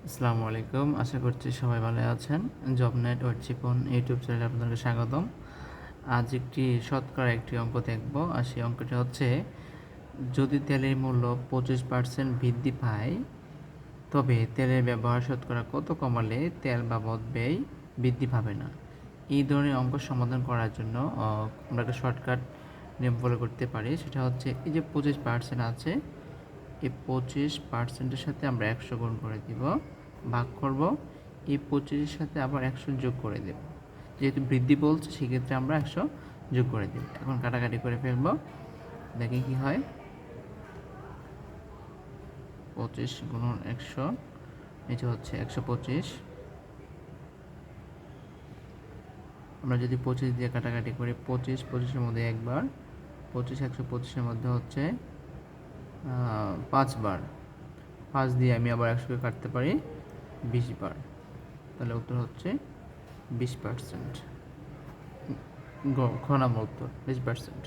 আসসালামু আলাইকুম। আশা করছি সবাই ভালো আছেন। জবনেট ওয়েবচিপন ইউটিউব চ্যানেলে আপনাদেরকে স্বাগতম। আজ শতকরা একটি অঙ্ক দেখব। আর সেই অঙ্কটি হচ্ছে, যদি তেলের মূল্য 25% বৃদ্ধি পায়, তবে তেলের ব্যবহার শতকরা কত কমালে তেল বাবদ ব্যয় বৃদ্ধি পাবে না। এই ধরনের অঙ্ক সমাধান করার জন্য আমরা একটা শর্টকাট নিয়ম ফলো করতে পারি। সেটা হচ্ছে, এই যে 25% আছে, এই 25%-এর সাথে আমরা 100 গুণ করে দিব, ভাগ করব, এই 25-এর সাথে আবার 100 যোগ করে দেব। যেহেতু বৃদ্ধি বলছে, সেক্ষেত্রে আমরা 100 যোগ করে দেব। এখন কাটাকাটি করে ফেলবো, দেখি কি হয়। 25 গুণন 100, এটা হচ্ছে 125। আমরা যদি 25 দিয়ে কাটাকাটি করি, 25-25-এর মধ্যে একবার, 25-125-এর মধ্যে হচ্ছে 5 বার। 5 দিয়ে আমি আবার 100-কে কাটতে পারি 20 বার। তাহলে উত্তর হচ্ছে 20%। ঘ নাম্বার উত্তর 20%।